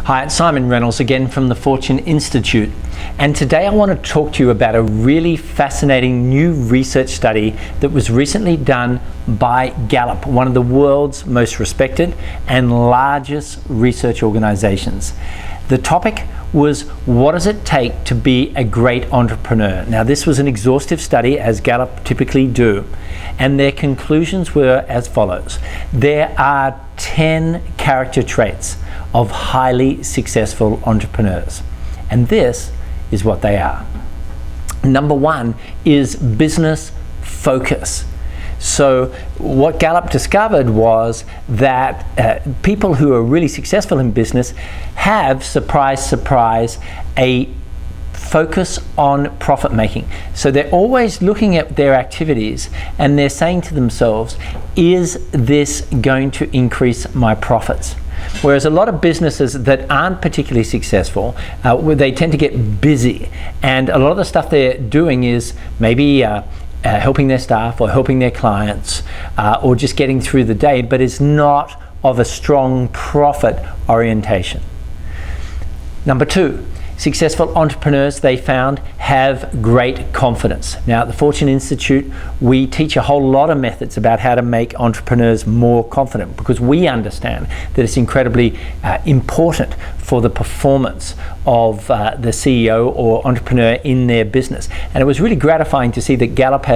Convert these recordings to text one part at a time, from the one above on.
Hi, it's Simon Reynolds again from the Fortune Institute, and today I want to talk to you about a really fascinating new research study that was recently done by Gallup, one of the world's most respected and largest research organizations. The topic was, what does it take to be a great entrepreneur? Now, this was an exhaustive study, as Gallup typically do, and their conclusions were as follows. There are 10 character traits of highly successful entrepreneurs, and this is what they are. Number one is business focus. So what Gallup discovered was that people who are really successful in business have, surprise, surprise, a focus on profit making. So they're always looking at their activities and they're saying to themselves, is this going to increase my profits? Whereas a lot of businesses that aren't particularly successful, they tend to get busy, and a lot of the stuff they're doing is maybe helping their staff or helping their clients or just getting through the day, but it's not of a strong profit orientation. Number two, successful entrepreneurs, they found, have great confidence. Now, at the Fortune Institute, we teach a whole lot of methods about how to make entrepreneurs more confident, because we understand that it's incredibly important for the performance of the CEO or entrepreneur in their business. And it was really gratifying to see that Gallup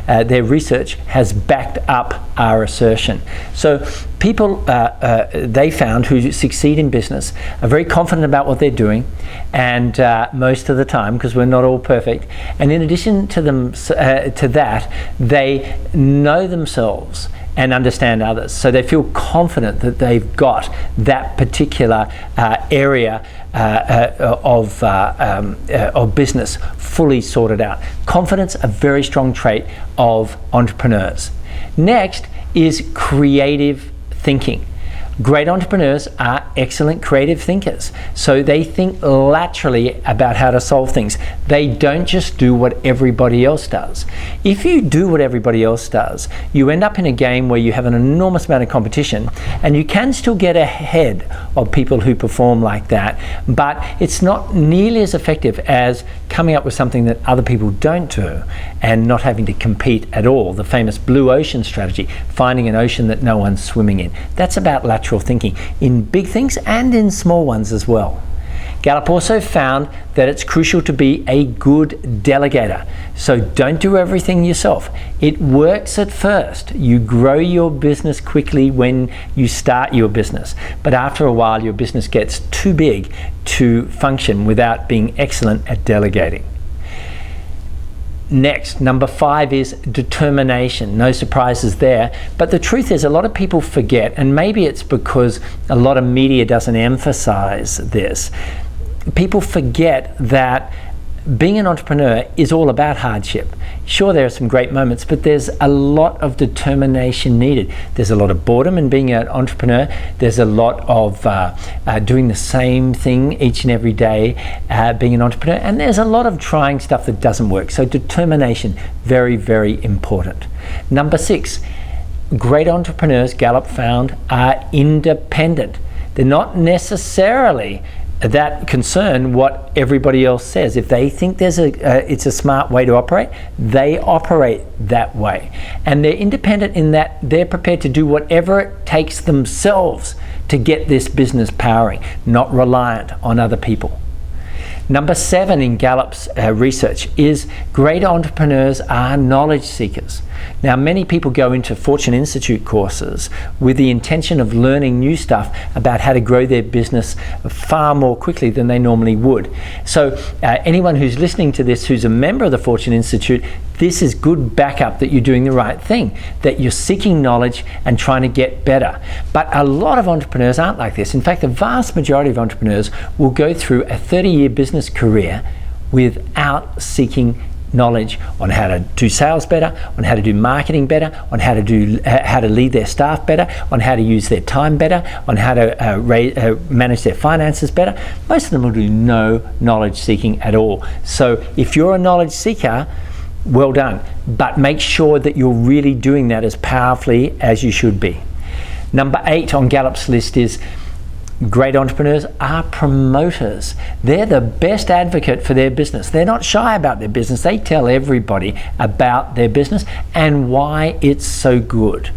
their research has backed up our assertion. So people they found who succeed in business are very confident about what they're doing, and most of the time, because we're not all perfect. And in addition to that, they know themselves and understand others. So they feel confident that they've got that particular area of business fully sorted out. Confidence, a very strong trait of entrepreneurs. Next is creative thinking. Great entrepreneurs are excellent creative thinkers. So they think laterally about how to solve things. They don't just do what everybody else does. If you do what everybody else does, you end up in a game where you have an enormous amount of competition, and you can still get ahead of people who perform like that, but it's not nearly as effective as coming up with something that other people don't do and not having to compete at all. The famous blue ocean strategy, finding an ocean that no one's swimming in. That's about lateral thinking in big things and in small ones as well. Gallup also found that it's crucial to be a good delegator. So don't do everything yourself. It works at first. You grow your business quickly when you start your business, but after a while your business gets too big to function without being excellent at delegating. Next, number 5 is determination. No surprises there. But the truth is, a lot of people forget, and maybe it's because a lot of media doesn't emphasize this. People forget that being an entrepreneur is all about hardship. Sure, there are some great moments, but there's a lot of determination needed. There's a lot of boredom in being an entrepreneur. There's a lot of doing the same thing each and every day, being an entrepreneur. And there's a lot of trying stuff that doesn't work. So determination, very, very important. Number 6, great entrepreneurs, Gallup found, are independent. They're not necessarily that concern what everybody else says. If they think it's a smart way to operate, they operate that way. And they're independent in that they're prepared to do whatever it takes themselves to get this business powering, not reliant on other people. Number 7 in Gallup's research is great entrepreneurs are knowledge seekers. Now, many people go into Fortune Institute courses with the intention of learning new stuff about how to grow their business far more quickly than they normally would. So anyone who's listening to this who's a member of the Fortune Institute, this is good backup that you're doing the right thing, that you're seeking knowledge and trying to get better. But a lot of entrepreneurs aren't like this. In fact, the vast majority of entrepreneurs will go through a 30-year business career without seeking knowledge on how to do sales better, on how to do marketing better, on how to lead their staff better, on how to use their time better, on how to manage their finances better. Most of them will do no knowledge seeking at all. So if you're a knowledge seeker, well done, but make sure that you're really doing that as powerfully as you should be. Number 8 on Gallup's list is great entrepreneurs are promoters. They're the best advocate for their business. They're not shy about their business. They tell everybody about their business and why it's so good.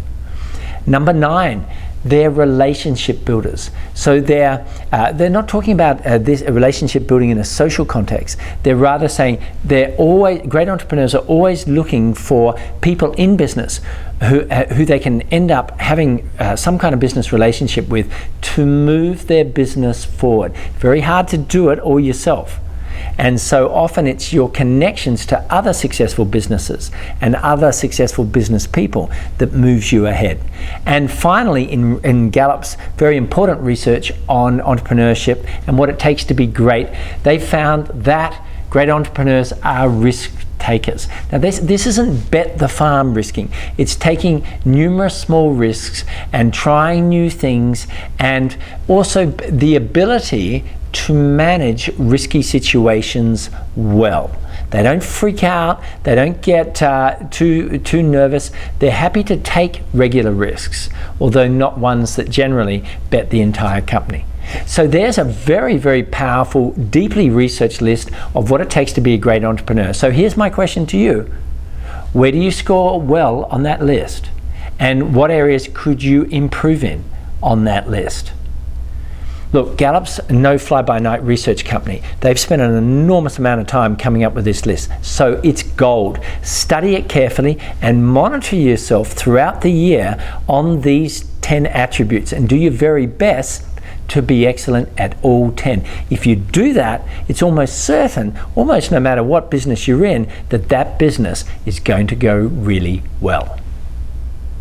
Number 9, they're relationship builders. So they're not talking about this relationship building in a social context. They're rather saying great entrepreneurs are always looking for people in business who they can end up having some kind of business relationship with to move their business forward. Very hard to do it all yourself. And so often it's your connections to other successful businesses and other successful business people that moves you ahead. And finally, in Gallup's very important research on entrepreneurship and what it takes to be great, they found that great entrepreneurs are risk takers. Now this isn't bet the farm risking. It's taking numerous small risks and trying new things, and also the ability to manage risky situations well. They don't freak out, they don't get too nervous. They're happy to take regular risks, although not ones that generally bet the entire company. So there's a very, very powerful, deeply researched list of what it takes to be a great entrepreneur. So here's my question to you. Where do you score well on that list? And what areas could you improve in on that list? Look, Gallup's no fly-by-night research company. They've spent an enormous amount of time coming up with this list. So it's gold. Study it carefully and monitor yourself throughout the year on these 10 attributes and do your very best to be excellent at all 10. If you do that, it's almost certain, almost no matter what business you're in, that business is going to go really well.